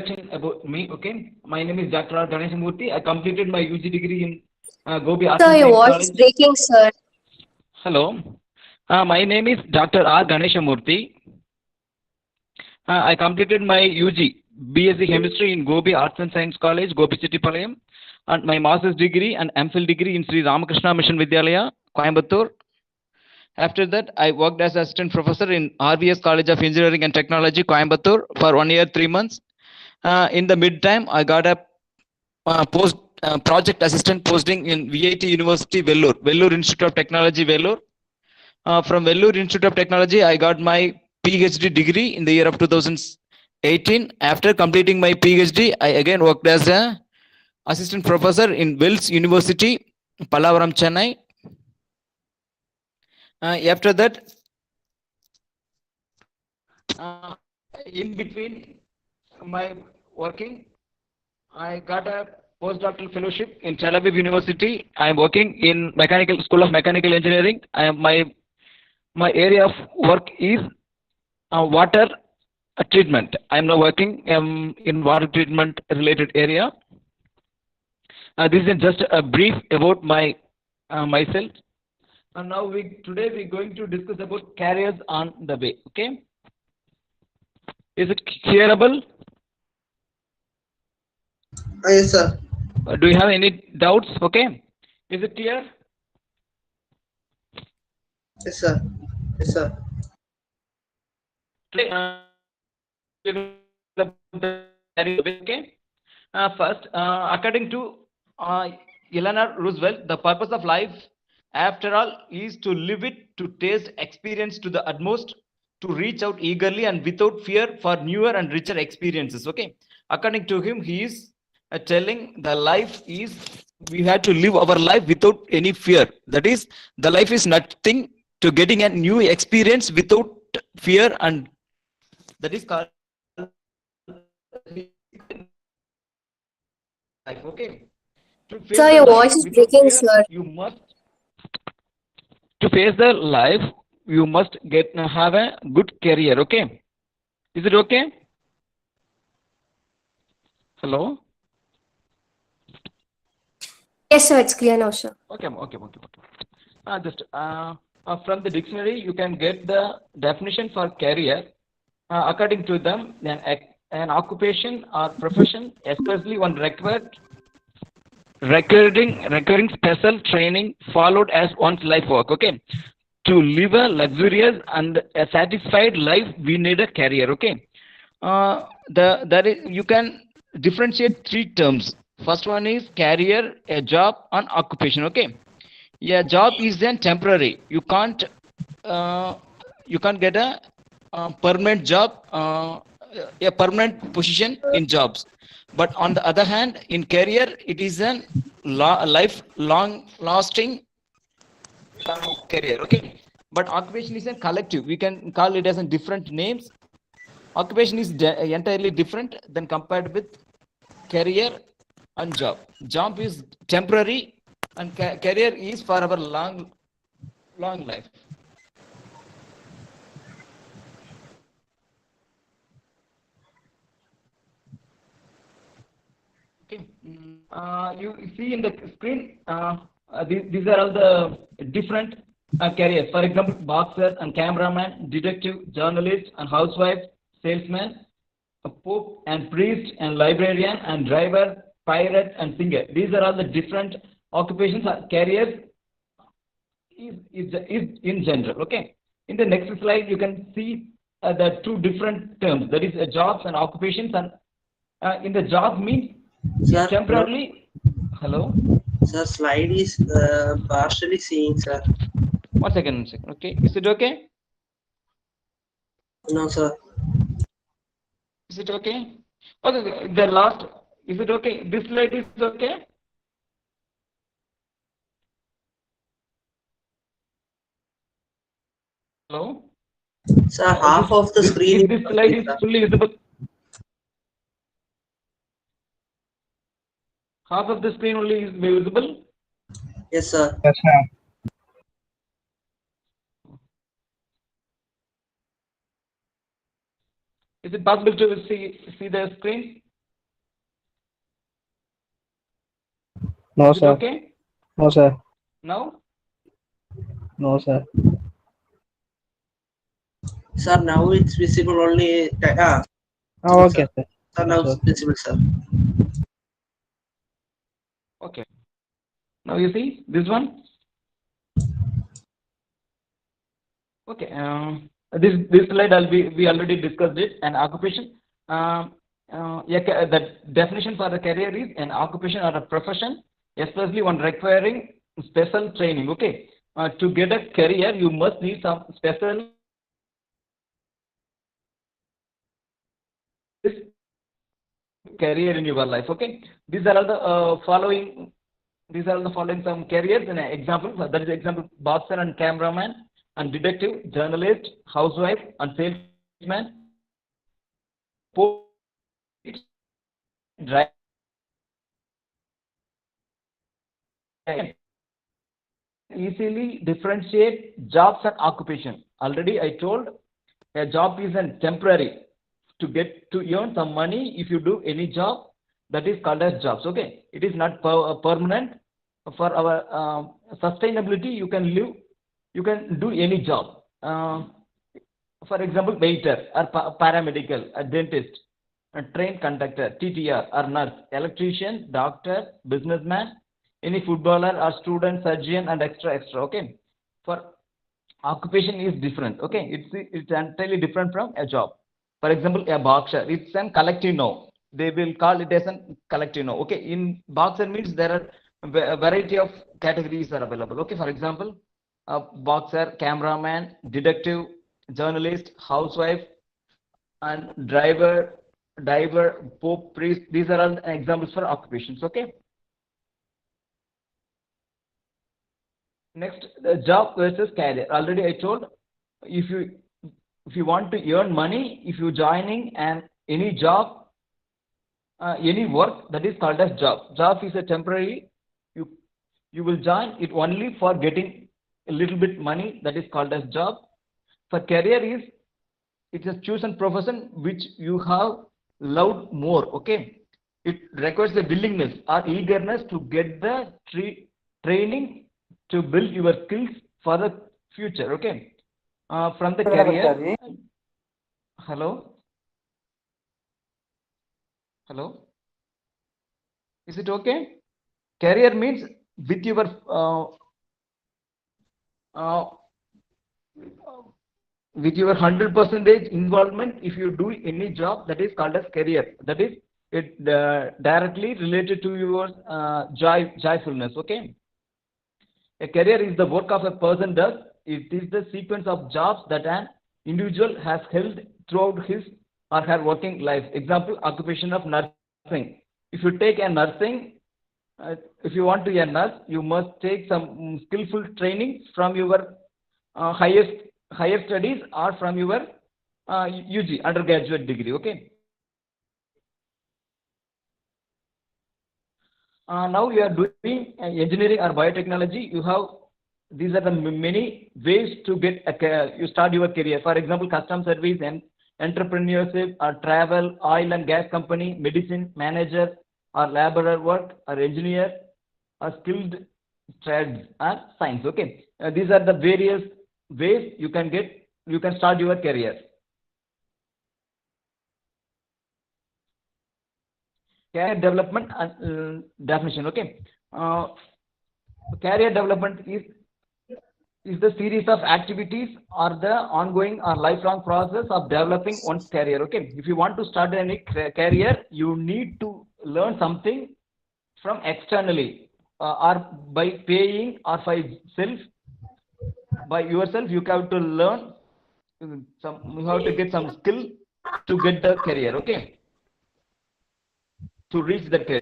introduction about me. Okay, my name is Dr. R. Ganeshamurthy. I completed my UG degree in Gobi Arts Sir, and your Science voice is College. breaking, sir. Hello, my name is Dr. R. Ganeshamurthy. I completed my UG BSc Chemistry in Gobi Arts and Science College, Gopi Chettipalayam, and my master's degree and MPhil degree in Sri Ramakrishna Mission Vidyalaya, Coimbatore. After that, I worked as assistant professor in RVS College of Engineering and Technology, Coimbatore, for 1 year, 3 months. In the mid-time, I got a project assistant posting in VIT University, Vellore Institute of Technology, Vellore. From Vellore Institute of Technology, I got my PhD degree in the year of 2018. After completing my PhD, I again worked as a assistant professor in Wells University, Pallavaram, Chennai. After that, in between my working, I got a postdoctoral fellowship in Tel Aviv University. I am working in Mechanical School of Mechanical Engineering. My area of work is water treatment. I am now working in water treatment related area. This is just a brief about myself. And now today we're going to discuss about careers on the way. Okay, is it hearable? Yes, sir. Do you have any doubts? Okay, is it clear? Yes, sir. Yes, sir. Today, okay. First, according to Eleanor Roosevelt, the purpose of life, after all, is to live it, to taste experience to the utmost, to reach out eagerly and without fear for newer and richer experiences. Okay, according to him, he is telling the life is we have to live our life without any fear. That is, the life is nothing to getting a new experience without fear, and that is called life. Okay, to face Sir, the your life voice is without breaking, fear, sir. you must to face the life. You must have a good career. Okay, is it okay? Hello. Yes, sir, it's clear now, sir. Okay. Just from the dictionary, you can get the definition for career. According to them, an occupation or profession, especially one recurring special training followed as one's life work. Okay, to live a luxurious and a satisfied life, we need a career. Okay, you can differentiate three terms. First one is career, a job, and occupation. Okay, yeah, job is then temporary. You can't get a permanent job, a permanent position in jobs. But on the other hand, in career, it is a lifelong lasting career. Okay, but occupation is a collective. We can call it as a different names. Occupation is entirely different than compared with career and job. Job is temporary, and career is for our long life. Okay. You see in the screen, these are all the different careers. For example, boxer and cameraman, detective, journalist and housewife, salesman, a pope and priest and librarian and driver, pirate and singer. These are all the different occupations or careers is in general. Okay. In the next slide, you can see the two different terms. That is jobs and occupations. And in the job means Sir, temporarily. Hello. Sir, slide is partially seeing, sir. One second. Okay. Is it okay? No, sir. Is it okay? Okay. The last. Is it okay? This slide is okay. Hello. Sir, half of the screen This slide is fully visible. Half of the screen only is visible. Yes, sir. Yes, sir. Is it possible to see the screen? No, Is it sir. okay No, sir. now? No, sir. Sir, now it's visible only. Okay, Sir. sir. Sir, now Sir. it's visible, sir. Okay. Now you see this one. Okay. This slide we already discussed it. An occupation. The definition for the career is an occupation or a profession, especially one requiring special training. Okay. To get a career, you must need some special career in your life. Okay. These are all the following. These are the following some careers. An example. That is example: boxer and cameraman, and detective, journalist, housewife, and salesman, driver. Easily differentiate jobs and occupation. Already I told a job is a temporary to get to earn some money. If you do any job, that is called as jobs. Okay, it is not permanent. For our sustainability, you can live, you can do any job. For example, waiter or paramedical, a dentist, a train conductor, TTR or nurse, electrician, doctor, businessman, any footballer or student, surgeon, and extra. Okay, for occupation is different. Okay, it's entirely different from a job. For example, a boxer, it's an collective noun. They will call it as a collective noun. Okay, in boxer means there are a variety of categories are available. Okay, for example, a boxer, cameraman, detective, journalist, housewife, and diver, pope, priest. These are all examples for occupations. Okay. Next, the job versus career. Already I told, if you want to earn money, if you joining and any job, any work, that is called as job. Job is a temporary. You you will join it only for getting a little bit money. That is called as job. For career is it's a chosen profession which you have loved more. Okay, it requires a willingness or eagerness to get the training to build your skills for the future. Okay, from the career. Hello, is it okay? Career means with your uh, with your 100% involvement. If you do any job, that is called as career. That is it directly related to your joyfulness. Okay, a career is the work of a person does. It is the sequence of jobs that an individual has held throughout his or her working life. Example, occupation of nursing. If you take a nursing, if you want to be a nurse, you must take some skillful training from your higher studies or from your UG undergraduate degree. Okay. Now you are doing engineering or biotechnology. You have these are the many ways to get you start your career. For example, custom service and entrepreneurship or travel, oil and gas company, medicine, manager or laborer work or engineer or skilled trades or science. Okay, these are the various ways you can start your career. Career development and definition. Okay, career development is the series of activities or the ongoing or lifelong process of developing one's career. Okay, if you want to start any career, you need to learn something from externally or by paying or by yourself. You have to learn you have to get some skill to get the career. Okay, to reach that career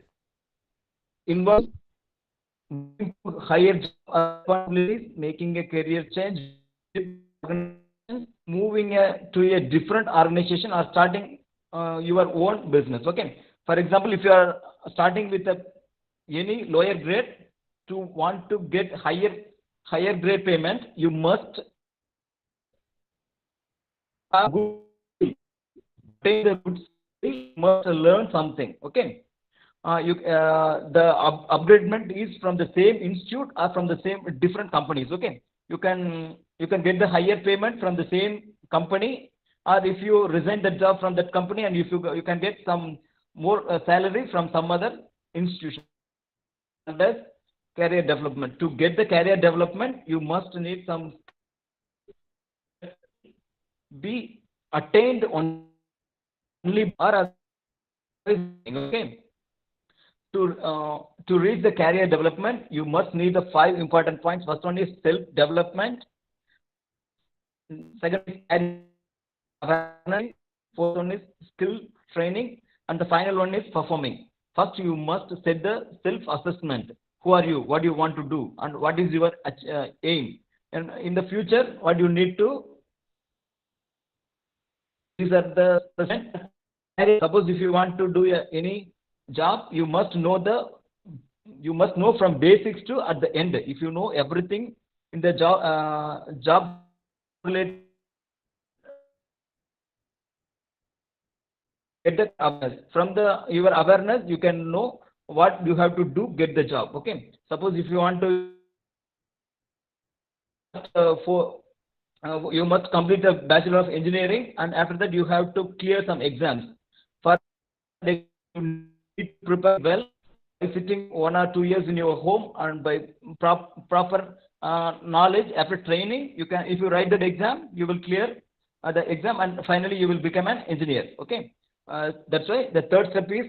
involves higher responsibilities, making a career change, moving to a different organization or starting your own business. Okay, for example, if you are starting with any lower grade, to want to get higher grade payment, you must good, obtain the good skill, you must learn something. Okay, the upgradement is from the same institute or from the same different companies. Okay, you can get the higher payment from the same company, or if you resign the job from that company, and if you can get some more salary from some other institution. That's career development. To get the career development, you must need some be attained only or as okay. To reach the career development, you must need the 5 important points. First one is self development. Second is career awareness. Fourth one is skill training, and the final one is performing. First, you must set the self assessment. Who are you? What do you want to do? And what is your aim? And in the future, what you need to. These are the present. Suppose if you want to do any job, you must know from basics to at the end. If you know everything in the job related, get the awareness. From your awareness, you can know what you have to do, get the job. Okay. Suppose if you want to you must complete a Bachelor of Engineering, and after that you have to clear some exams. For that, you need to prepare well by sitting 1 or 2 years in your home, and by proper knowledge. After training, you can, if you write that exam, you will clear the exam, and finally you will become an engineer. Okay. That's why the third step is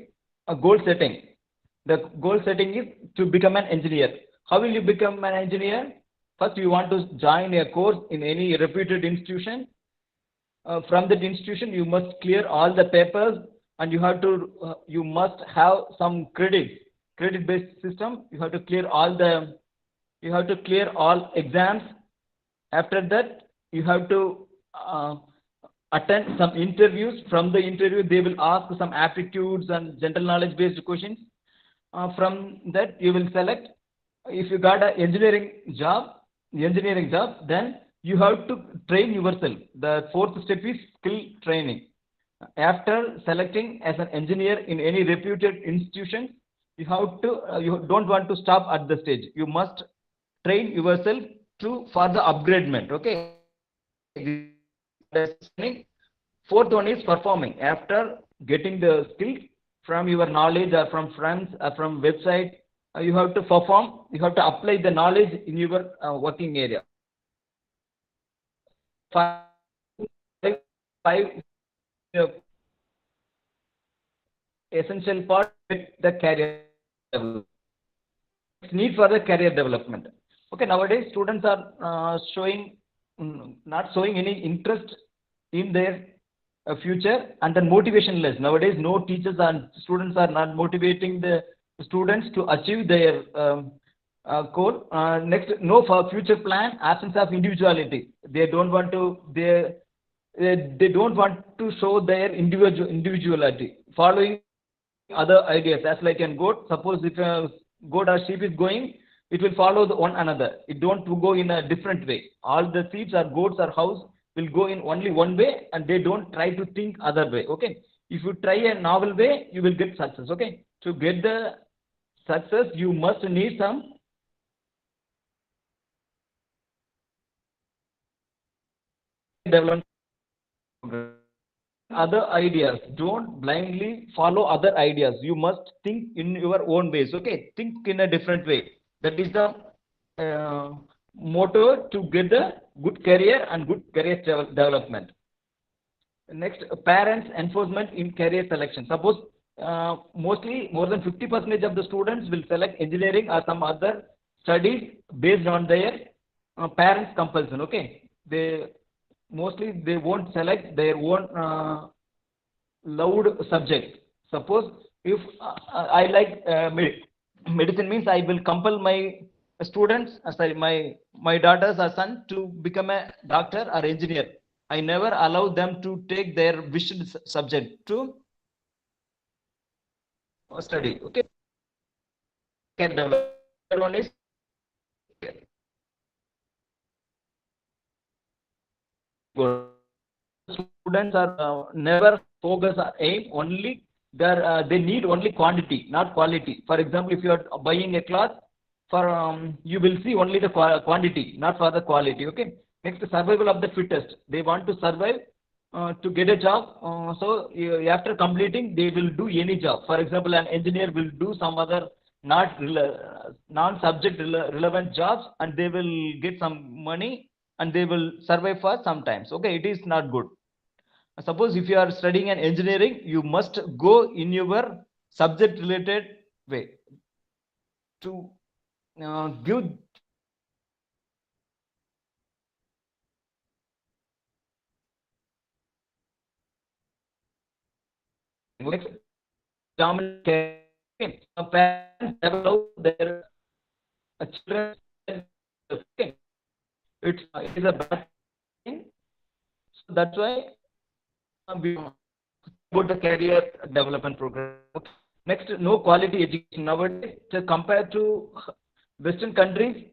goal setting. The goal setting is to become an engineer. How will you become an engineer? First, you want to join a course in any reputed institution. From that institution, you must clear all the papers, and you must have some credit-based system. You have to clear all exams. After that, you have to attend some interviews. From the interview, they will ask some aptitudes and general knowledge-based questions. From that, you will select. If you got an engineering job, then you have to train yourself. The fourth step is skill training. After selecting as an engineer in any reputed institution, you don't want to stop at the stage. You must train yourself for the upgradement. Okay. Fourth one is performing. After getting the skills from your knowledge or from friends or from website, you have to perform. You have to apply the knowledge in your working area. Five essential part with the career development. Need for the career development. Okay, nowadays students are not showing any interest in their future, and then motivation less. Nowadays, no teachers and students are not motivating the students to achieve their goal. Next, no for future plan, absence of individuality. They don't want to. They don't want to show their individuality, following other ideas. As like a goat. Suppose if a goat or sheep is going, it will follow one another. It don't go in a different way. All the sheep or goats or cows will go in only one way, and they don't try to think other way. Okay. If you try a novel way, you will get success. Okay. To get the success, you must need some development. Other ideas. Don't blindly follow other ideas. You must think in your own ways. Okay. Think in a different way. That is the motto to get the good career and good career development. Next, parents' enforcement in career selection. Suppose mostly more than 50% of the students will select engineering or some other studies based on their parents' compulsion. Okay. They won't select their own loud subject. Suppose if I like medicine, means I will compel my students, my daughters or son to become a doctor or engineer. I never allow them to take their wished subject to study. Okay. One is good. Students are never focus or aim only they need only quantity, not quality. For example, if you are buying a cloth, you will see only the quantity, not for the quality. Okay. Next, survival of the fittest. They want to survive to get a job. After completing, they will do any job. For example, an engineer will do some other non-subject relevant jobs, and they will get some money, and they will survive for some times. Okay, it is not good. Suppose if you are studying an engineering, you must go in your subject related way to give dominant care. Parents develop their children. Okay. It is a bad thing. So that's why we about the career development program. Next, no quality education nowadays. Compared to Western countries,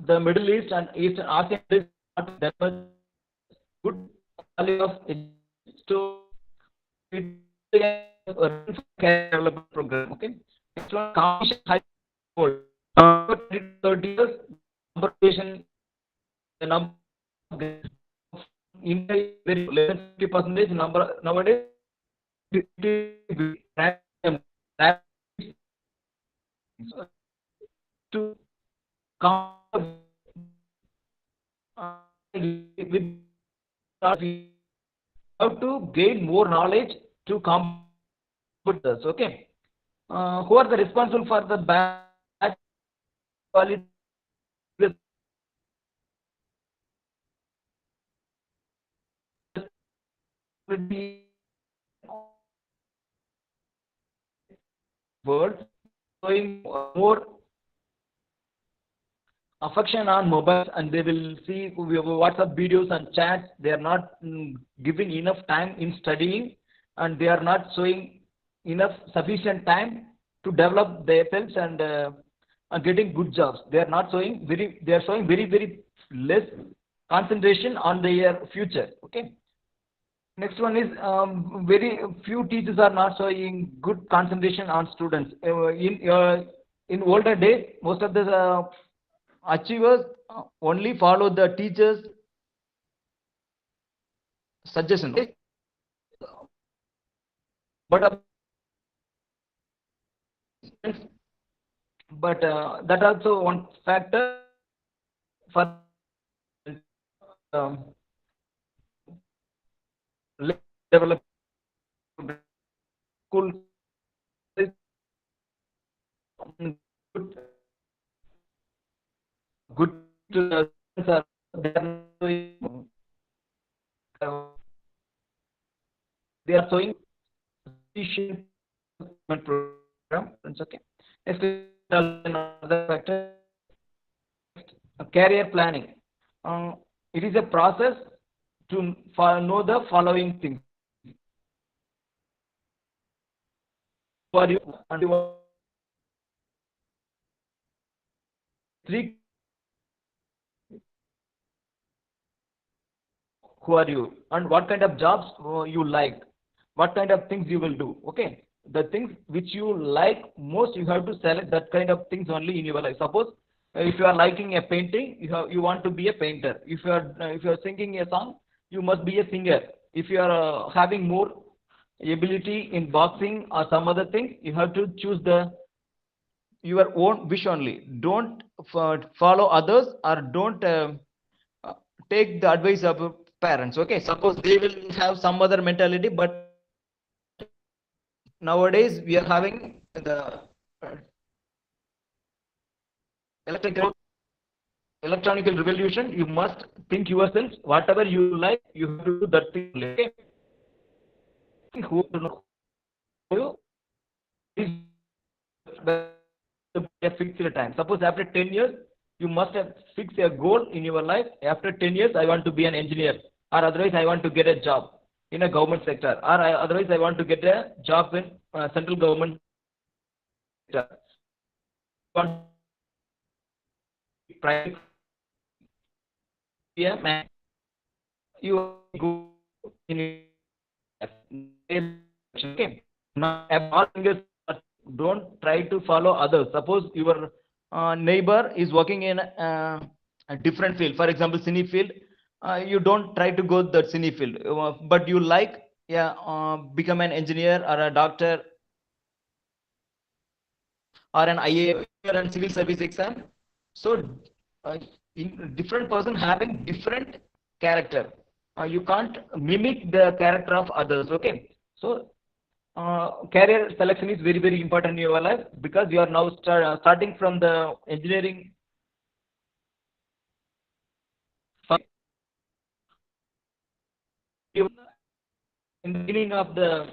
the Middle East and Eastern ASEAN is not that much good quality of education. So it is a career development program. Okay. Next one, competition high school. 30 years, competition, the number of India is very less than 50% number nowadays. To come with we have to gain more knowledge to competitors. Okay, who are the responsible for the bad quality? World showing more affection on mobiles, and they will see WhatsApp videos and chats. They are not giving enough time in studying, and they are not showing enough sufficient time to develop themselves and getting good jobs. They are not showing they are showing very less concentration on their future. Okay. Next one is very few teachers are not showing good concentration on students. In older days, most of the achievers only follow the teachers' suggestion. Okay? But that also one factor for develop school good to they are showing efficient program. It's okay. Next is another factor, career planning. It is a process to know the following things. For you, and you three, who are you, and what kind of jobs you like, what kind of things you will do. Okay, the things which you like most, you have to select that kind of things only in your life. Suppose if you are liking a painting, you want to be a painter. If you are singing a song, you must be a singer. If you are having more ability in boxing or some other thing, you have to choose your own wish only. Don't follow others, or don't take the advice of parents. Okay, suppose they will have some other mentality, but nowadays we are having the electronic revolution. You must think yourself. Whatever you like, you have to do that thing. Okay? Who know you is a fixed time. Suppose after 10 years, you must have fixed a goal in your life. After 10 years, I want to be an engineer, or otherwise I want to get a job in a government sector, or otherwise I want to get a job in central government sector. Private, yeah, man, you go in. Okay. Now, all fingers, don't try to follow others. Suppose your neighbor is working in a different field, for example, cine field. You don't try to go that cine field, but you like, yeah, become an engineer or a doctor or an IA and civil service exam. So, in different person having different character. You can't mimic the character of others. Okay, so career selection is very very important in your life, because you are now starting from the engineering. In the beginning of the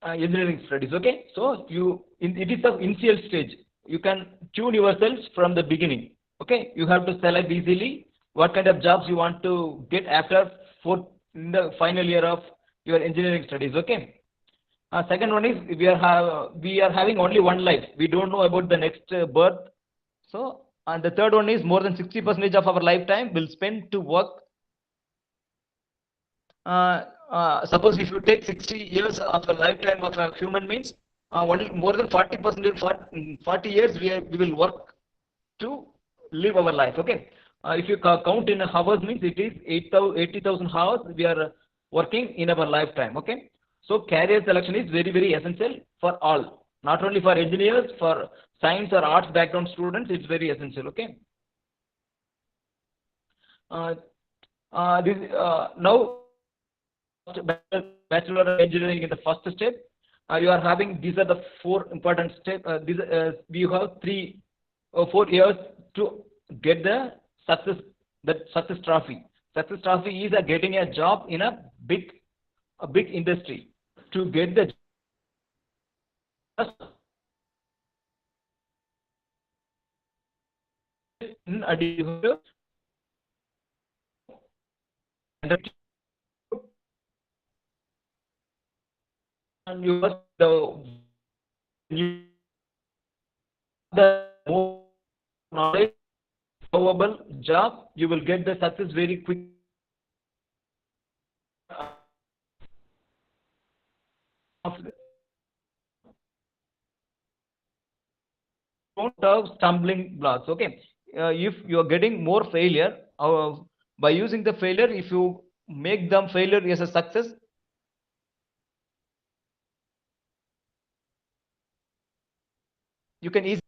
engineering studies. Okay, so it is the initial stage. You can tune yourselves from the beginning. Okay, you have to select easily what kind of jobs you want to get after in the final year of your engineering studies. Okay. Second one is we are having only one life. We don't know about the next birth. So, and the third one is more than 60% of our lifetime will spend to work. Suppose if you take 60 years of a lifetime of a human means, only more than 40%, 40 years we will work to live our life. Okay. If you count in hours means, it is 80,000 hours we are working in our lifetime. Okay. So career selection is very very essential for all, not only for engineers, for science or arts background students. It's very essential. Okay. Now, bachelor of engineering in the first step, you are having, these are the four important steps. We have 4 years to get the success trophy. Success trophy is getting a job in a big industry. To get the in addition to and you must the more knowledge, probable job, you will get the success very quick. Don't have stumbling blocks. Okay, if you are getting more failure, by using the failure, if you make them failure as a success, you can easily.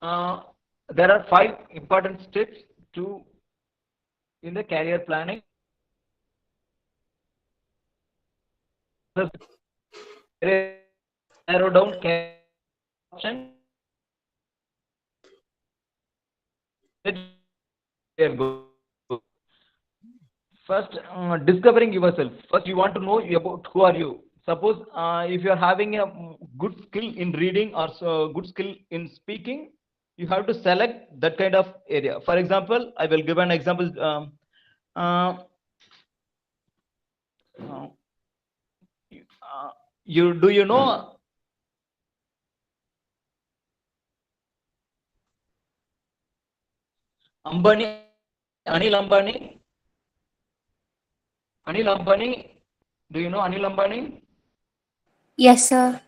There are 5 important steps to in the career planning. Narrow down career option. First, discovering yourself. First, you want to know about who are you. Suppose if you are having a good skill in reading or good skill in speaking, you have to select that kind of area. For example, I will give an example. You know Ambani, Anil Ambani? Anil Ambani, do you know Anil Ambani? Yes, sir.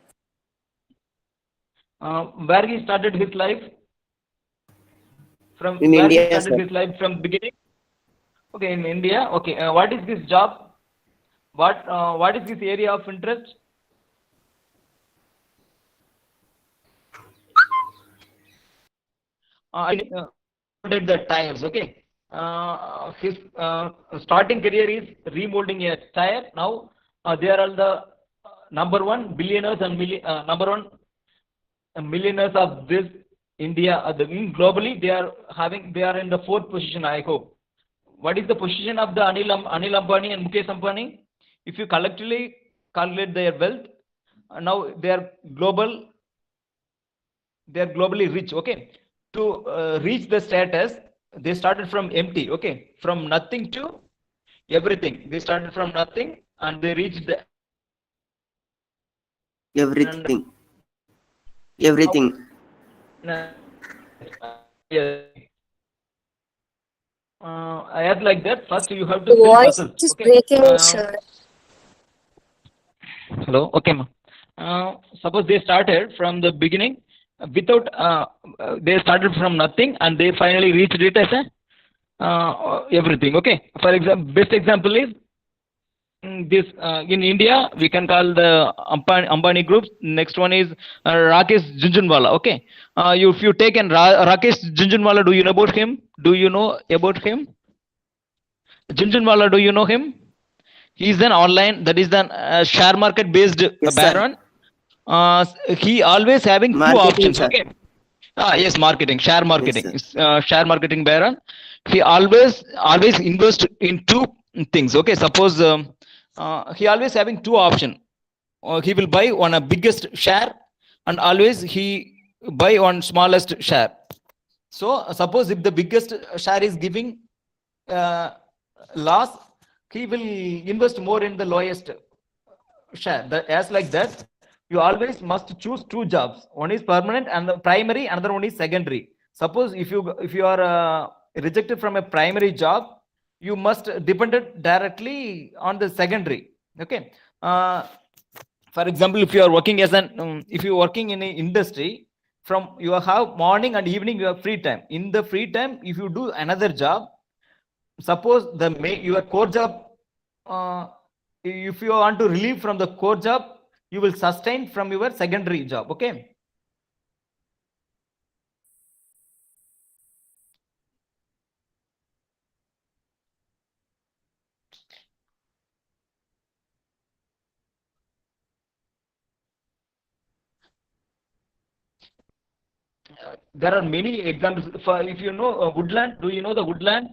Where he started his life? From In where India, he started sir. his life from beginning? Okay, in India. Okay, what is this job? What is this area of interest? I did the tires. Okay. His starting career is remolding a tire. Now they are all the number one billionaires and number one millionaires of this India. Globally, they are in the 4th position. I hope. What is the position of the Anil Ambani and Mukesh Ambani? If you collectively calculate their wealth, now they are globally rich. Okay, to reach the status, they started from empty. Okay, from nothing to everything. They started from nothing and they reached the Everything. Everything. Yes. I add like that. First, you have to The build voice muscles. is Okay. breaking, sir. Hello. Okay, ma. Suppose they started from the beginning without. They started from nothing and they finally reached it as a everything. Okay. For example, best example is this in India we can call the Ambani groups. Next one is Rakesh Jhunjhunwala. Okay. If you take an Rakesh Jhunjhunwala, do you know about him? Do you know about him? Jhunjhunwala, do you know him? He is an online, that is the share market based Yes, sir. baron. He always having two Marketing, options. sir. Okay. Yes, marketing, share marketing, sir. share marketing baron. He always invest in two things. Okay. Suppose he always having two option. He will buy on a biggest share and always he buy on smallest share. So suppose if the biggest share is giving loss, he will invest more in the lowest share. As like that, you always must choose two jobs. One is permanent and the primary, another one is secondary. Suppose if you are rejected from a primary job, you must depend it directly on the secondary. Okay. For example, if you are working as an if you are working in an industry, from you have morning and evening you have free time. In the free time, if you do another job, suppose your core job, if you want to relieve from the core job, you will sustain from your secondary job. Okay. There are many examples. If you know Woodland, do you know the Woodland?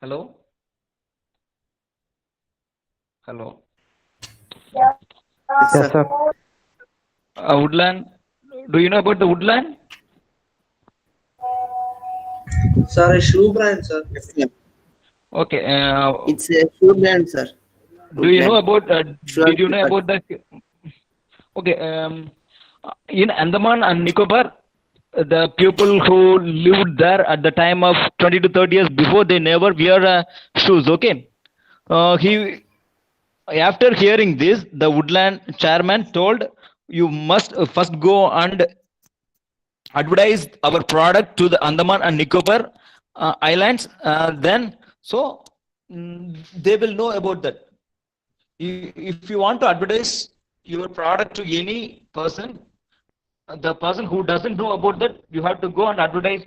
Hello. Hello. Yes, Yes, sir. Woodland. Do you know about the Woodland? Sir, a shoe brand, sir. Okay. It's a shoe brand, sir. Do you know about? Sure, Did you know sir. about the? Okay. In Andaman and Nicobar, the people who lived there at the time of 20 to 30 years before, they never wear shoes. Okay. After hearing this, the Woodland chairman told, you must first go and advertise our product to the Andaman and Nicobar islands. Then, they will know about that. If you want to advertise your product to any person, the person who doesn't know about that, you have to go and advertise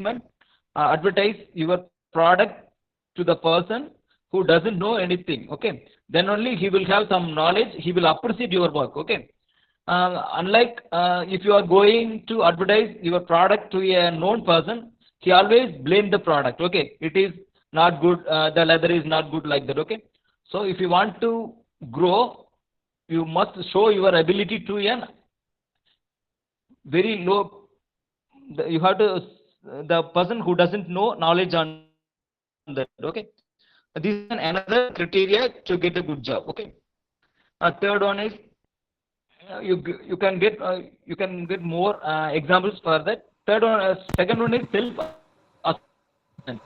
your product to the person who doesn't know anything. Okay. Then only he will have some knowledge. He will appreciate your work. Okay. Unlike if you are going to advertise your product to a known person, he always blame the product. Okay. It is not good. The leather is not good, like that. Okay. So if you want to grow, you must show your ability to a very low. You have to the person who doesn't know knowledge on that. Okay. This is another criteria to get a good job. Okay. Third one is you can get more examples for that. Second one is self assessment.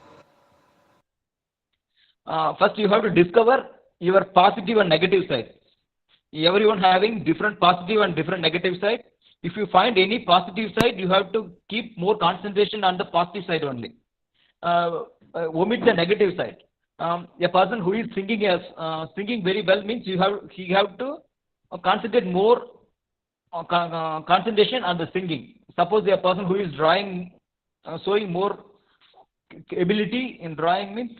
First, you have to discover your positive and negative side. Everyone having different positive and different negative side. If you find any positive side, you have to keep more concentration on the positive side only. Omit the negative side. A person who is singing very well means he have to concentrate more concentration on the singing. Suppose a person who is drawing, showing more ability in drawing means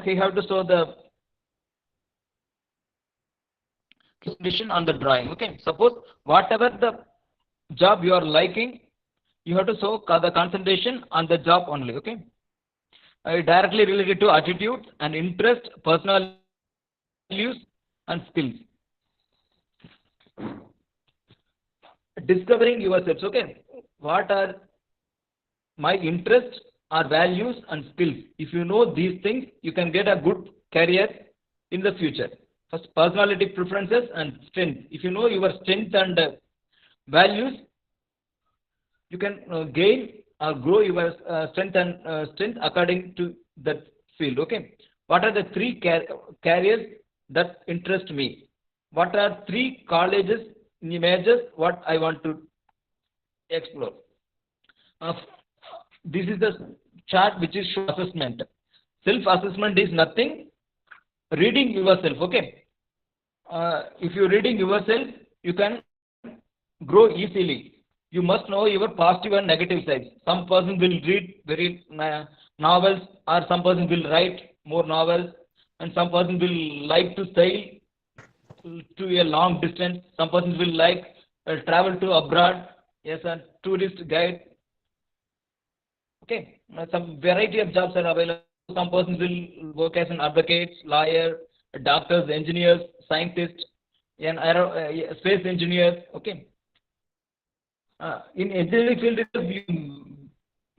he have to show the concentration on the drawing. Okay. Suppose whatever the job you are liking, you have to show the concentration on the job only. Okay. Directly related to attitude and interest, personal values and skills. Discovering yourselves. Okay. What are my interests or values and skills? If you know these things, you can get a good career in the future. First, personality preferences and strength. If you know your strength and values, you can gain grow your strength according to that field. Okay. What are the three careers that interest me? What are three colleges, majors, what I want to explore? Uh, this is the chart which is show assessment. Self-assessment is nothing. Reading yourself. Okay. If you're reading yourself, you can grow easily. You must know your positive and negative sides. Some person will read very novels, or some person will write more novels, and some person will like to sail to a long distance. Some persons will like travel to abroad. Yes, a tourist guide. Okay, some variety of jobs are available. Some persons will work as an advocate, lawyer, doctors, engineers, scientists, and space engineers. Okay, in engineering field, it will be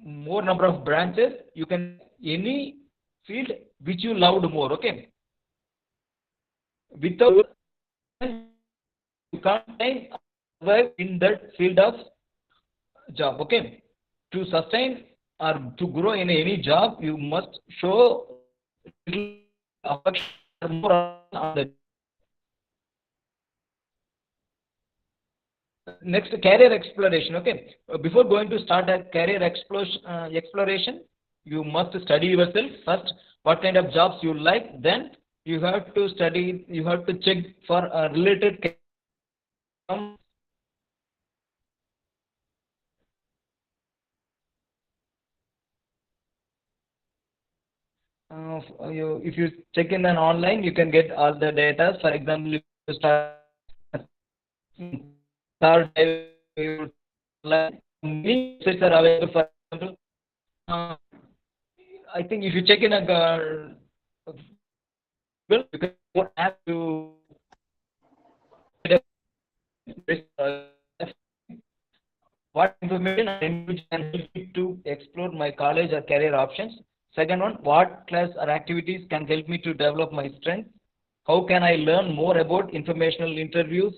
more number of branches. You can any field which you loved more. Okay, without you can't survive in that field of job. Okay, to sustain or to grow in any job, you must show affection more on the next career exploration. Okay, before going to start a career exploration, you must study yourself first. What kind of jobs you like, then you have to study. You have to check for a related. If you check in an online, you can get all the data. For example, if you start many websites are available. For example, I think if you check in a Google, you can go app to what information and which can help me to explore my college or career options. Second one, what class or activities can help me to develop my strength? How can I learn more about informational interviews,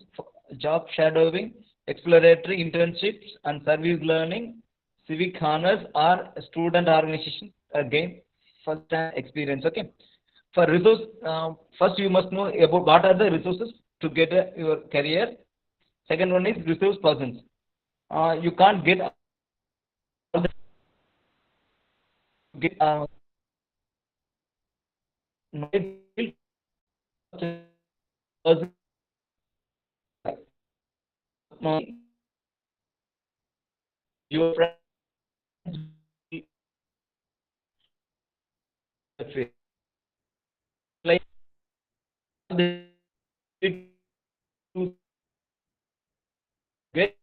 job shadowing, exploratory internships, and service learning, civic honors, or student organization? Again, first-hand experience. Okay. For resource, first you must know about what are the resources to get your career. Second one is resource persons. You can't get your friends like to get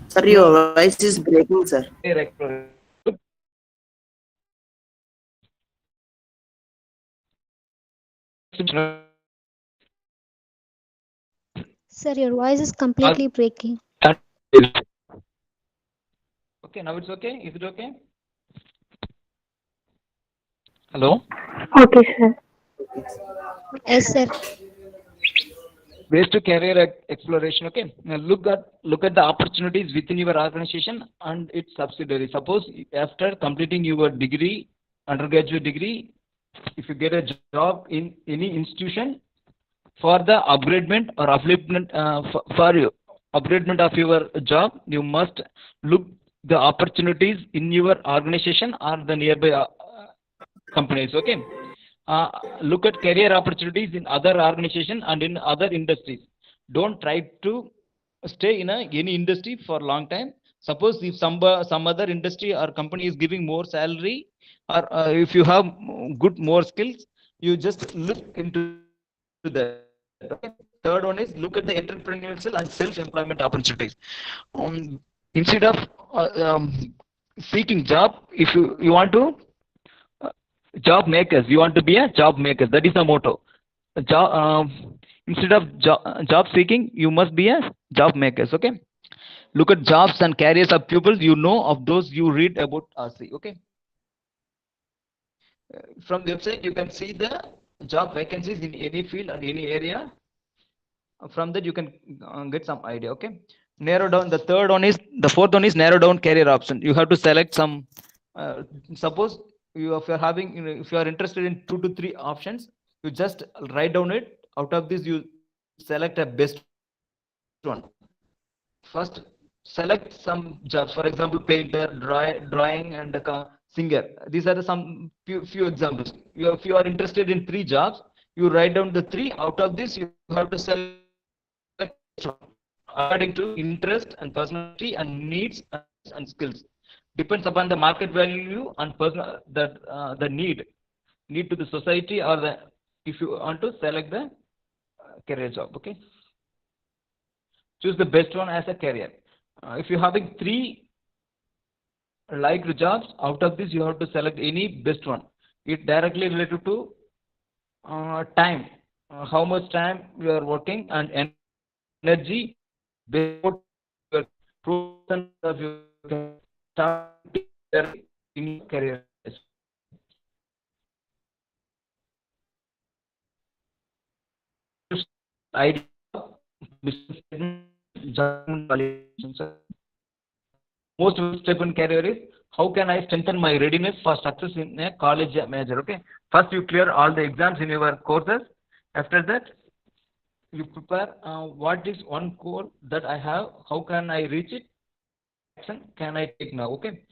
Sir, your voice is breaking, sir. exploration. Sir, your voice is completely breaking. Okay, now it's okay. Is it okay? Hello. Okay, sir. Yes, sir. Ways to career exploration. Okay. Now look at the opportunities within your organization and its subsidiary. Suppose after completing your degree, undergraduate degree, if you get a job in any institution, for the upgradement or upliftment for you upgradement of your job, you must look the opportunities in your organization or the nearby companies. Okay. Look at career opportunities in other organizations and in other industries. Don't try to stay in any industry for a long time. Suppose if some other industry or company is giving more salary, or if you have good more skills, you just look into that. Okay. Third one is look at the entrepreneurial and self-employment opportunities. Instead of seeking job, if you want to job makers, you want to be a job maker. That is the motto. Instead of job seeking, you must be a job makers. Okay. Look at jobs and careers of people you know of those you read about or see. Okay. From the website, you can see the job vacancies in any field and any area. From that, you can get some idea. Okay. narrow down. The fourth one is narrow down career option. You have to select some. Suppose if you're having, if you are interested in 2 to 3 options, you just write down it. Out of this, you select a best one. First, select some jobs. For example, painter, drawing, and singer. These are some few examples. If you are interested in 3 jobs, you write down the 3. Out of this, you have to select according to interest and personality and needs and skills. Depends upon the market value and personal the need to the society, or the, if you want to select the career job. Okay, choose the best one as a career. If you having 3 liked jobs, out of this you have to select any best one. It directly related to time, how much time you are working, and energy before your promotion of your start in your career. Idea most step in career is how can I strengthen my readiness for success in a college major. Okay, first you clear all the exams in your courses. After that, you prepare what is one goal that I have, how can I reach it, action can I take now. Okay,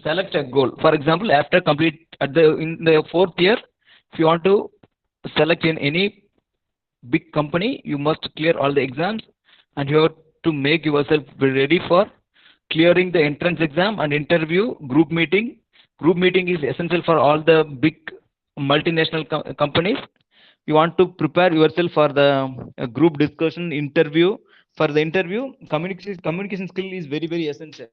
select a goal. For example, after complete in the 4th year, if you want to select in any big company, you must clear all the exams, and you have to make yourself ready for clearing the entrance exam and interview. Group meeting is essential for all the big multinational companies. You want to prepare yourself for the group discussion interview. For the interview, communication skill is very, very essential.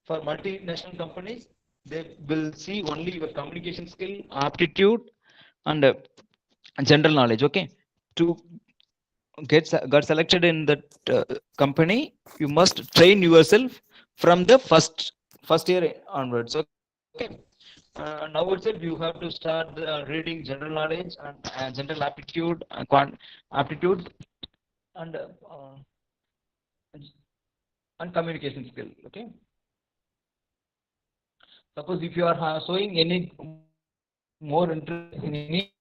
For multinational companies, they will see only your communication skill, aptitude, and general knowledge. Okay, to got selected in that company, you must train yourself from the first year onwards. Okay, now itself you have to start reading general knowledge and general aptitude, aptitude, and communication skill. Okay, suppose if you are showing any more interest in any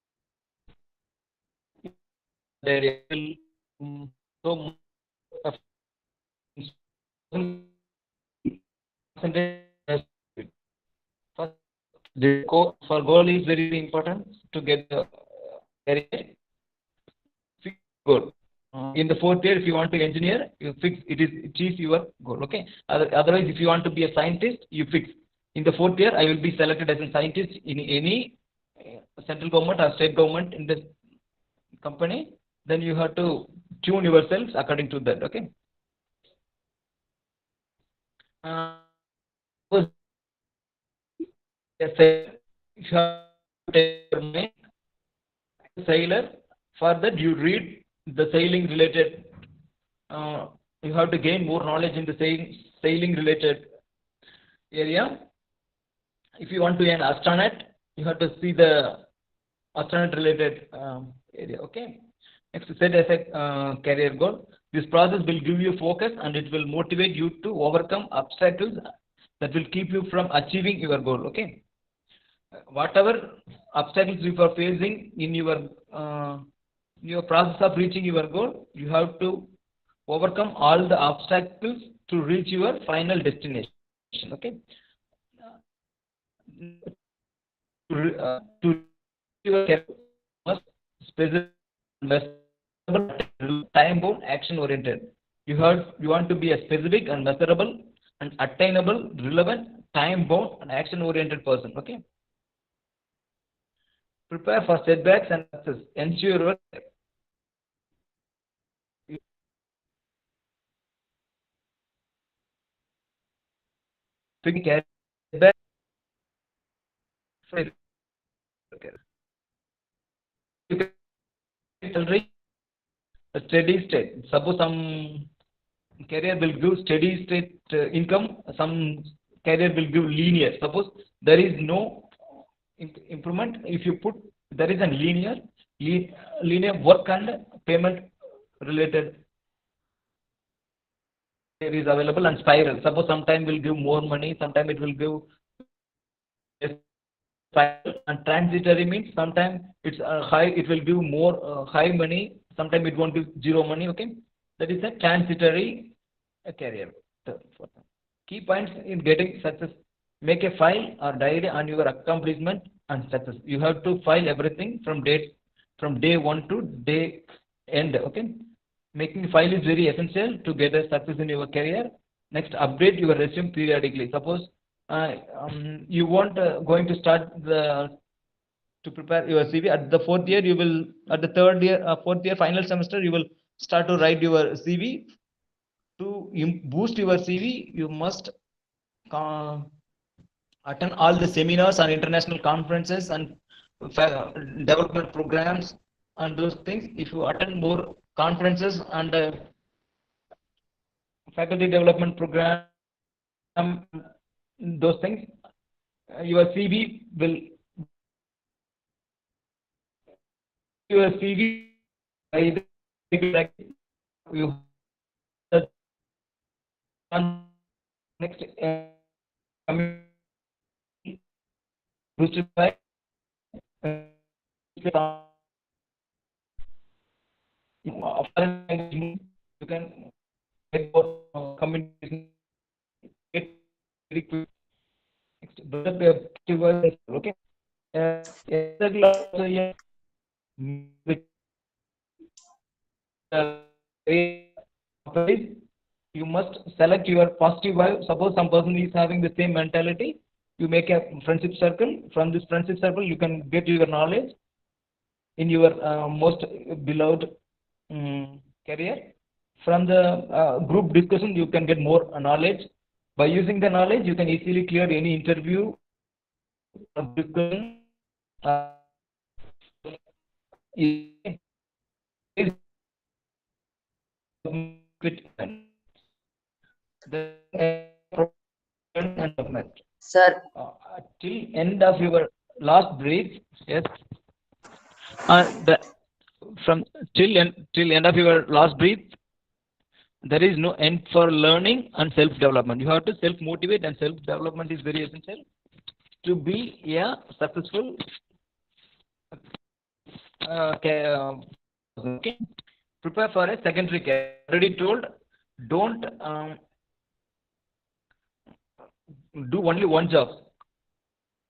area, so first, the goal is very important to get the career. Fix goal. In the 4th year, if you want to engineer, you fix it is your goal. Okay. Otherwise, if you want to be a scientist, you fix. In the 4th year, I will be selected as a scientist in any central government or state government in the company. Then you have to tune yourselves according to that. Okay. Sailor, for that you read the sailing related. You have to gain more knowledge in the sailing related area. If you want to be an astronaut, you have to see the astronaut related area. Okay. Next, set as a career goal. This process will give you focus, and it will motivate you to overcome obstacles that will keep you from achieving your goal. Okay. Whatever obstacles you are facing in your process of reaching your goal, you have to overcome all the obstacles to reach your final destination. Okay. To your career must specific, time bound, action oriented. You want to be a specific and measurable and attainable, relevant, time bound, and action oriented person. Okay. Prepare for setbacks and success. Ensure your setback. You can reach a steady state. Suppose some career will give steady state income, some career will give linear. Suppose there is no improvement, if you put there is a linear work and payment related is available and spiral. Suppose sometime will give more money, sometime it will give less spiral. And transitory means sometime it's high, it will give more high money, sometime it won't give zero money. Okay, that is a transitory career. Key points in getting success: make a file or diary on your accomplishment and success. You have to file everything from day one to day end. Okay, making file is very essential to get a success in your career. Next, update your resume periodically. Suppose you want going to start to prepare your CV at the fourth year. You will at the third year, fourth year final semester. You will start to write your CV. To boost your CV, you must attend all the seminars and international conferences and development programs and those things. If you attend more conferences and faculty development program, those things, your CV will you next boosted by you can get more communication, get very quick. Next, develop a keyword. Okay. You must select your positive vibe. Suppose some person is having the same mentality, you make a friendship circle. From this friendship circle, you can get your knowledge in your most beloved career. From the group discussion, you can get more knowledge. By using the knowledge, you can easily clear any interview discussion. Sir, Till end of your last breath, yes. Till end of your last breath, there is no end for learning and self development. You have to self motivate, and self development is very essential to be a successful. Okay. Prepare for a secondary career. Already told, don't do only one job.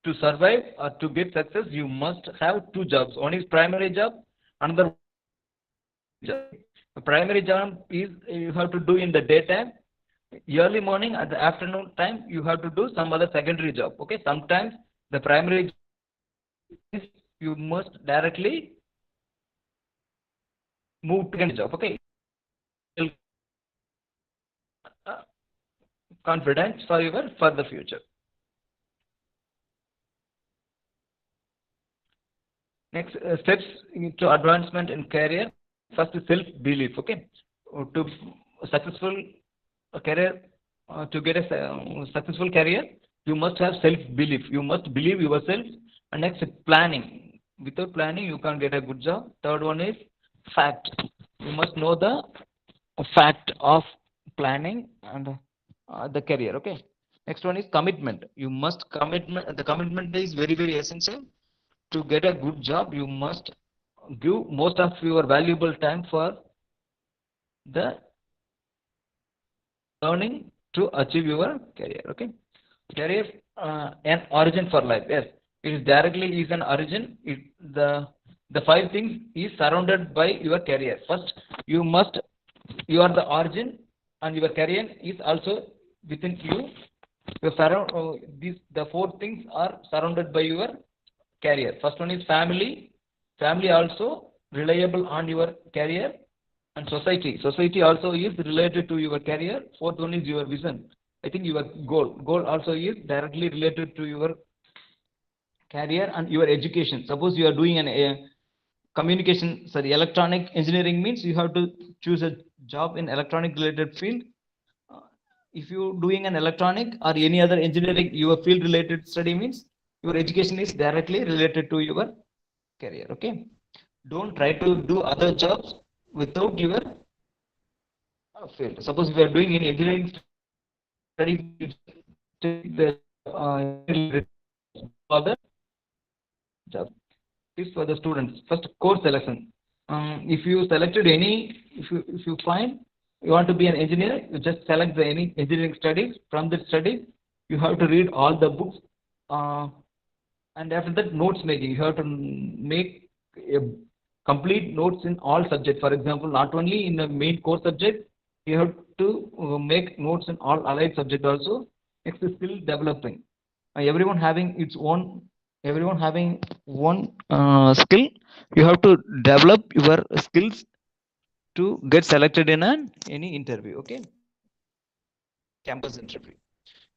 To survive or to get success, you must have two jobs. One is primary job, another job. The primary job is you have to do in the daytime, early morning, at the afternoon time you have to do some other secondary job. Okay, sometimes the primary job is you must directly move to secondary job. Okay, confidence for your further future. Next steps to advancement in career. First is self-belief. Okay, to successful career, to get a successful career, you must have self-belief. You must believe yourself. And next, planning. Without planning, you can't get a good job. Third one is fact. You must know the fact of planning and the career. Okay. Next one is commitment. You must commitment. The commitment is very, very essential. To get a good job, you must give most of your valuable time for the learning to achieve your career. Okay, career an origin for life. Yes, it is directly is an origin. The five things is surrounded by your career. First, you are the origin, and your career is also within you. The four things are surrounded by your career. First one is family. Family also reliable on your career, and society. Society also is related to your career. Fourth one is your vision. I think your goal. Goal also is directly related to your career and your education. Suppose you are doing an electronic engineering means you have to choose a job in electronic related field. If you doing an electronic or any other engineering, your field related study means your education is directly related to your career. Okay, don't try to do other jobs without your field. Suppose if you are doing in engineering studies, you take the for the job. Tips for the students. First, course selection. If you selected any, if you find you want to be an engineer, you just select the any engineering studies. From that study, you have to read all the books, and after that, notes making. You have to make a complete notes in all subjects. For example, not only in the main core subject, you have to make notes in all allied subject also. Next is skill developing. Everyone having its own, everyone having one skill. You have to develop your skills to get selected in any interview. Okay, campus interview.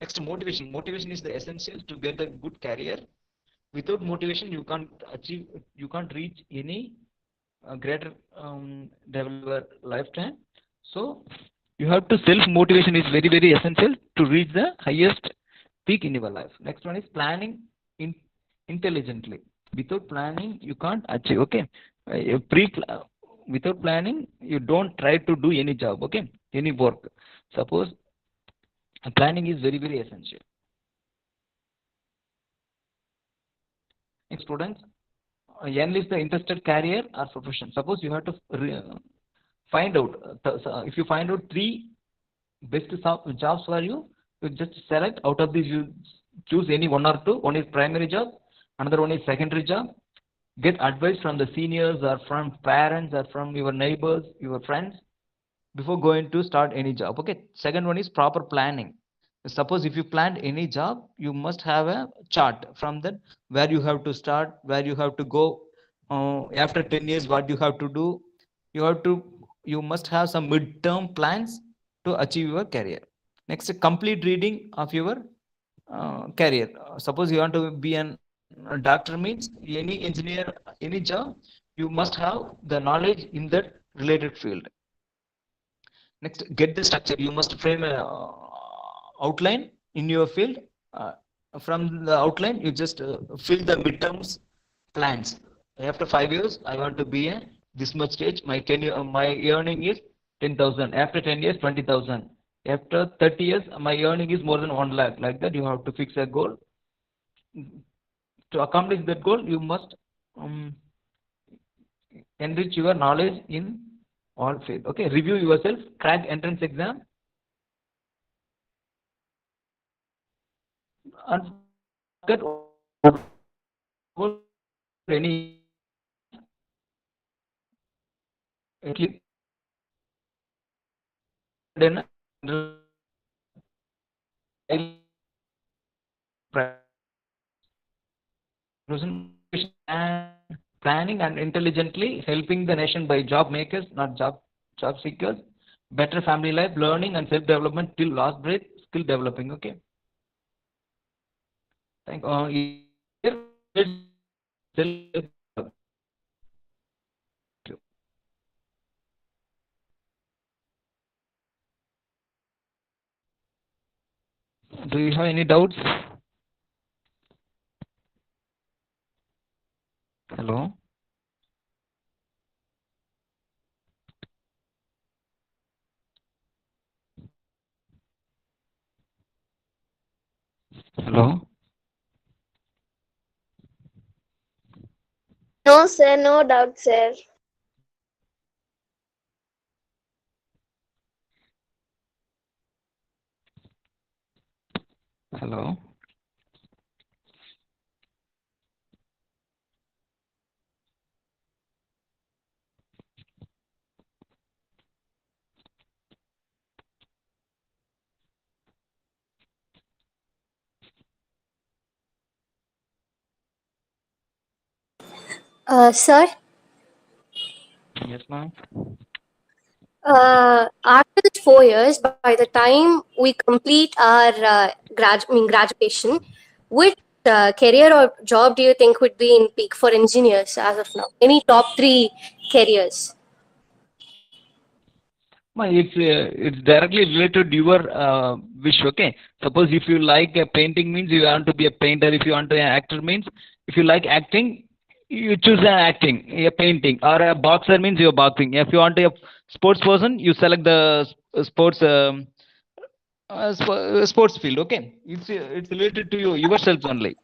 Next, motivation. Motivation is the essential to get a good career. Without motivation, you can't achieve, you can't reach any greater developer lifetime. So you have to self motivation is very essential to reach the highest peak in your life. Next one is planning intelligently. Without planning, you can't achieve. Okay, without planning, you don't try to do any job. Okay, any work. Suppose planning is very essential. Next, students, enlist the interested career or profession. Suppose you have to find out, if you find out 3 best jobs for you, you just select out of these, you choose any 1 or 2. One is primary job, another one is secondary job. Get advice from the seniors or from parents or from your neighbors, your friends, before going to start any job. Okay. Second one is proper planning. Suppose if you planned any job, you must have a chart from that, where you have to start, where you have to go, after 10 years, what you have to do. You must have some midterm plans to achieve your career. Next, complete reading of your career. Suppose you want to be a doctor, means any engineer, any job, you must have the knowledge in that related field. Next, get the structure. You must frame a outline in your field. From the outline, you just fill the midterms plans. After 5 years, I want to be a this much stage. My earning is 10,000. After 10 years, 20,000. After 30 years, my earning is more than 1 lakh. Like that, you have to fix a goal. To accomplish that goal, you must enrich your knowledge in all fields. Okay, review yourself, crack entrance exam, and get any then planning and intelligently helping the nation by job makers, not job seekers. Better family life, learning and self development till last breath, skill developing. Okay. Thank you. Do you have any doubts? Hello? Hello? No, sir. No doubt, sir. Hello? Sir, Yes, ma'am. after the 4 years, by the time we complete our graduation, which career or job do you think would be in peak for engineers as of now? Any top 3 careers? It's directly related to your wish. Okay. Suppose if you like painting, means you want to be a painter. If you want to be an actor, means if you like acting, you choose an acting, a painting, or a boxer means you're boxing. If you want a sports person, you select the sports sports field. Okay, it's related to you yourself only.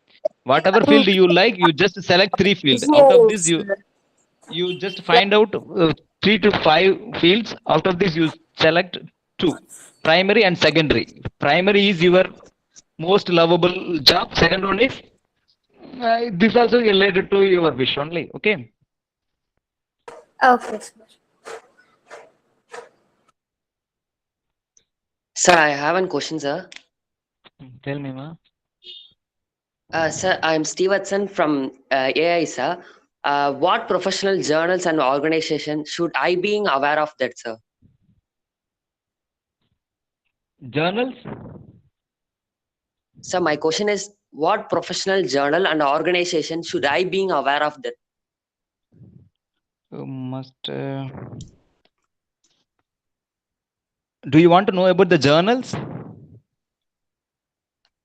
Whatever field you like, you just select three field. Out of Engineering, this, sir. you just Like, find out 3 to 5 fields. Out of this, you select two, primary and secondary. Primary is your most lovable job. Second one is this also related to your wish only. Okay. okay, sir. Sir, I have one question, sir. Tell me, ma. Sir, I'm Steve Hudson from AI, sir. What professional journals and organizations should I be aware of that, sir? Journals. Sir, my question is, what professional journal and organization should I be aware of that? You must. Do you want to know about the journals?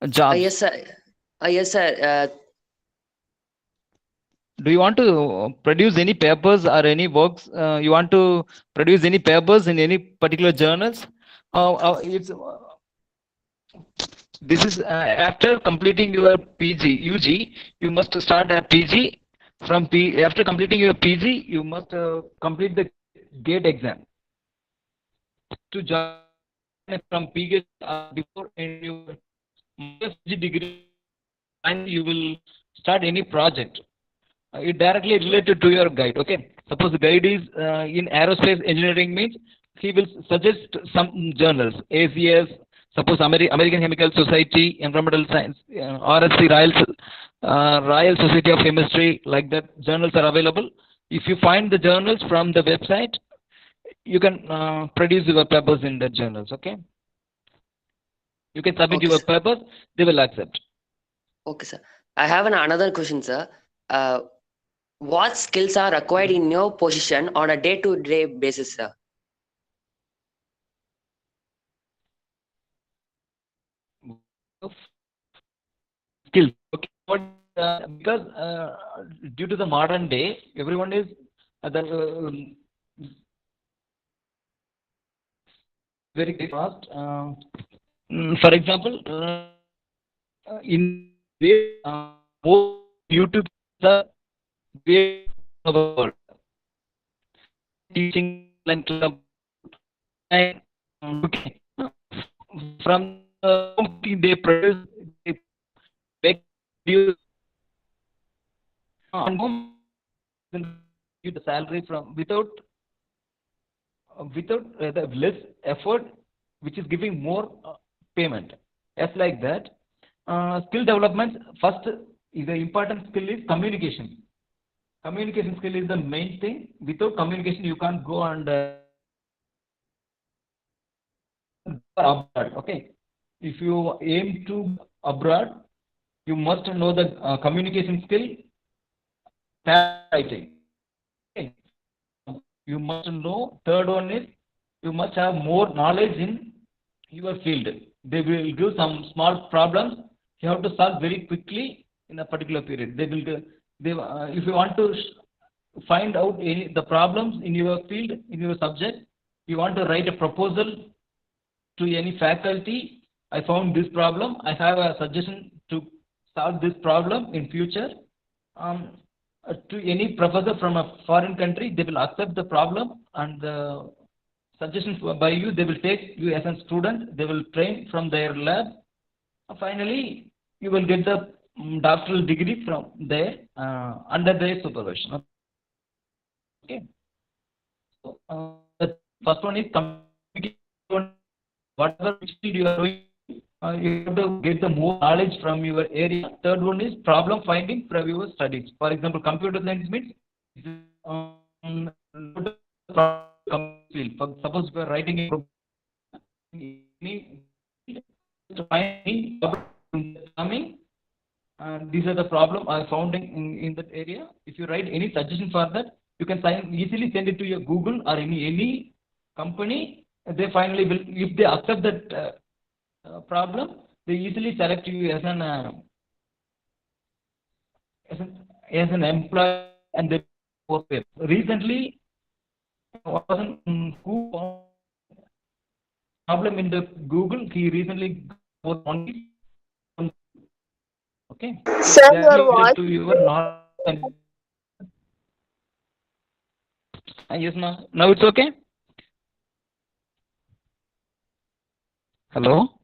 Jobs. Yes, sir. Yes, sir. Do you want to produce any papers or any works? You want to produce any papers in any particular journals? It's this is after completing your PG, UG, you must start a PG. From after completing your PG, you must complete the GATE exam to join from PG before in your PG degree, and you will start any project. It directly related to your guide. Okay, suppose the guide is in aerospace engineering means he will suggest some journals, ACS, suppose American Chemical Society, Environmental Science, RSC, Royal Society of Chemistry, like that journals are available. If you find the journals from the website, you can produce your papers in the journals. Okay, you can submit Okay, your sir. papers, they will accept. Okay, sir. I have another question, sir. What skills are required in your position on a day-to-day basis, sir? Skills. Okay, because due to the modern day, everyone is very fast. For example, in more YouTube the way of the world teaching and club and okay. From they produce they make videos and home give the salary from without the less effort, which is giving more payment. As like that, skill development first is the important skill is communication. Communication skill is the main thing. Without communication, you can't go and abroad. Okay, if you aim to abroad, you must know the communication skill, writing. Okay. You must know. Third one is you must have more knowledge in your field. They will give some small problems. You have to solve very quickly in a particular period. They will. If you want to find out the problems in your field, in your subject, you want to write a proposal to any faculty. I found this problem. I have a suggestion to solve this problem in future. To any professor from a foreign country, they will accept the problem and the suggestions by you. They will take you as a student. They will train from their lab. Finally, you will get the doctoral degree from there under their supervision. Okay. So the first one is communication. Whatever field you are doing, you have to get the more knowledge from your area. Third one is problem finding from your studies. For example, computer science means field. Suppose you are writing a program, coming. These are the problem I found in that area. If you write any suggestion for that, you can easily send it to your Google or any company. They finally will, if they accept that problem, they easily select you as an as an employee and they work there. Recently, one person who found problem in the Google, he recently was only okay. Sir, They are your related voice. to your knowledge. And, yes, ma'am. Now it's okay. Hello.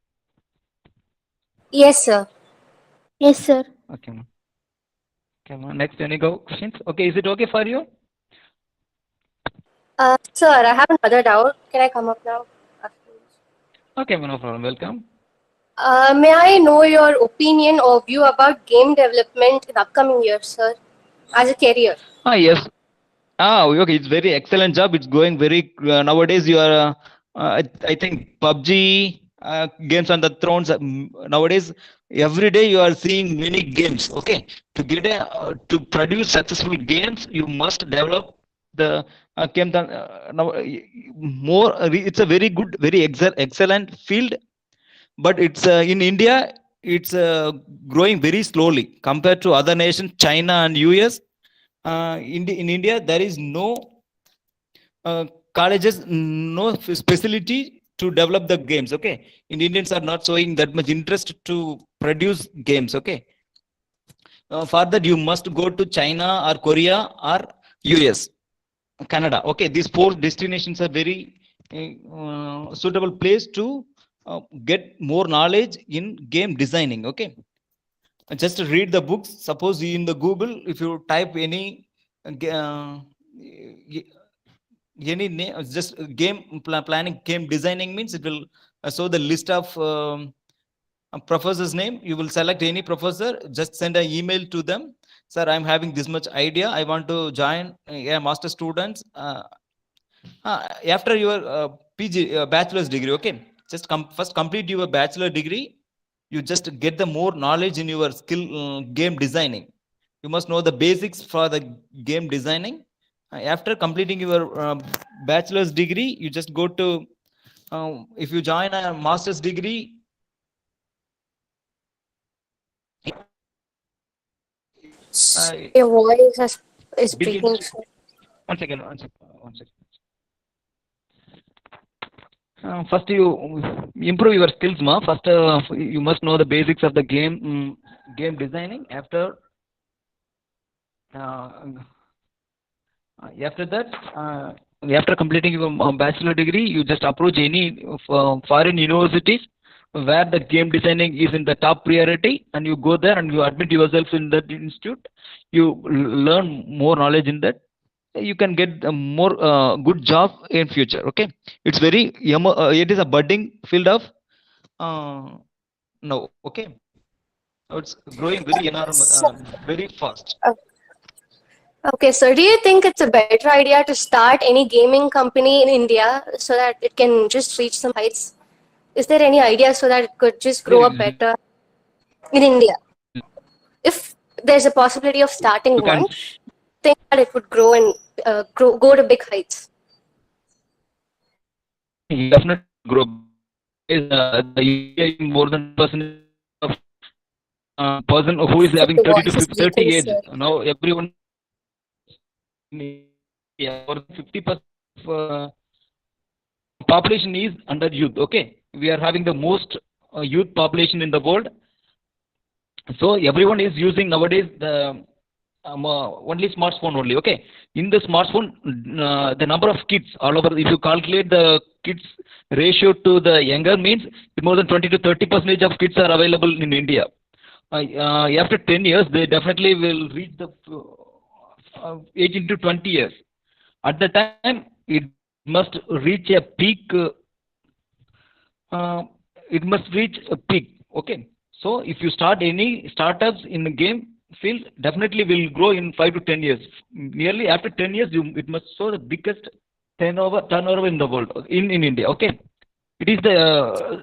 Yes, sir. Yes, sir. Okay, ma'am. Okay, ma'am. Next, any go questions? Okay, is it okay for you? Sir, I have another doubt. Can I come up now? Okay, ma'am, no problem. Welcome. May I know your opinion or view about game development in upcoming years, sir, as a career? Yes. Okay. It's very excellent job. It's going very nowadays. You are, I think PUBG, games on the thrones. Nowadays, every day you are seeing many games. Okay, to get to produce successful games, you must develop the game. Now, more. It's a very good, very excellent field, but it's in India. It's growing very slowly compared to other nations, China and US. In India, there is no colleges, no facility to develop the games. Okay, Indians are not showing that much interest to produce games. Okay, for that you must go to China or Korea or US, Canada. Okay, these 4 destinations are very suitable place to get more knowledge in game designing. Okay, just read the books. Suppose in the Google, if you type any any name, just game planning, game designing means it will show the list of a professor's name. You will select any professor, just send an email to them. Sir, I'm having this much idea. I want to join a master students. After your PG bachelor's degree, okay, just first complete your bachelor degree. You just get the more knowledge in your skill game designing. You must know the basics for the game designing. After completing your bachelor's degree, you just go to if you join a master's degree. Your voice is Big breaking. institute. One second. First, you improve your skills, ma. First, you must know the basics of the game designing. After that, after completing your bachelor degree, you just approach any foreign universities where the game designing is in the top priority, and you go there and you admit yourself in that institute. You learn more knowledge in that. You can get a more good job in future. Okay, it's very it is a budding field of no. Okay, it's growing very enormous, very fast. Okay, so do you think it's a better idea to start any gaming company in India so that it can just reach some heights? Is there any idea so that it could just grow up better in India? If there's a possibility of starting You can one, think that it would grow and go to big heights. definitely grow. Is the more than person of person who is having The 30 voice to is 30 breaking, age. sir. Now everyone, more than 50% of population is under youth. Okay, we are having the most youth population in the world. So everyone is using nowadays the only smartphone only. Okay, in the smartphone, the number of kids all over. If you calculate the kids ratio to the younger, means more than 20 to 30% of kids are available in India. After 10 years, they definitely will reach the 18 to 20 years. At the time, it must reach a peak. It must reach a peak. Okay. So if you start any startups in the game field, definitely will grow in 5 to 10 years. Nearly after 10 years, it must show the biggest turnover in the world in India. Okay. It is a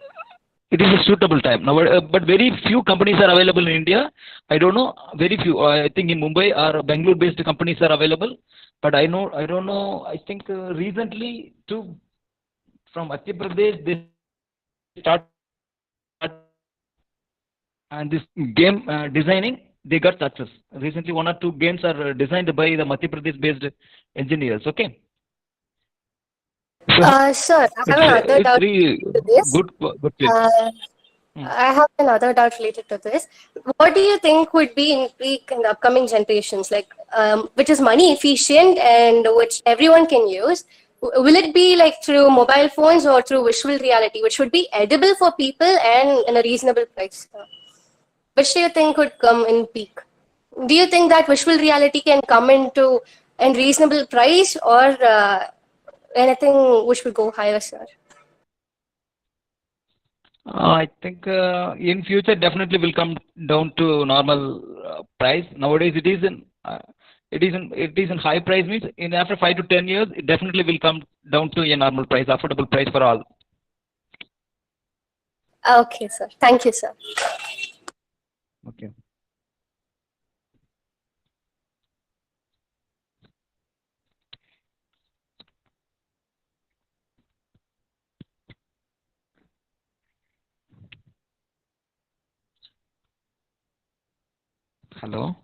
suitable time now, but very few companies are available in India. I don't know, very few. I think in Mumbai or Bangalore-based companies are available, but I don't know. I think recently too, from Madhya Pradesh they start and this game designing. they got success. Recently, one or two games are designed by the Madhya Pradesh-based engineers. Okay. So Sir, I have another it's doubt really to this. good place. Uh, Hmm. I have another doubt related to this. What do you think would be in peak in the upcoming generations, like which is money efficient and which everyone can use? Will it be like through mobile phones or through visual reality, which would be edible for people and in a reasonable price? Which do you think would come in peak? Do you think that visual reality can come into a reasonable price or anything which will go higher, sir? I think in future definitely will come down to normal price. Nowadays it is in high price, means in after 5 to 10 years it definitely will come down to a normal price, affordable price for all. Okay, sir. Thank you, sir. Okay. Hello.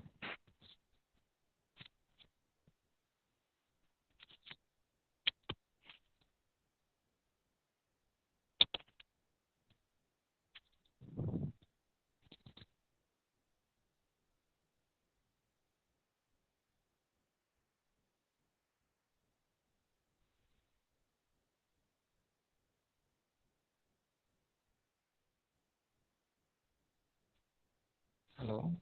Hello.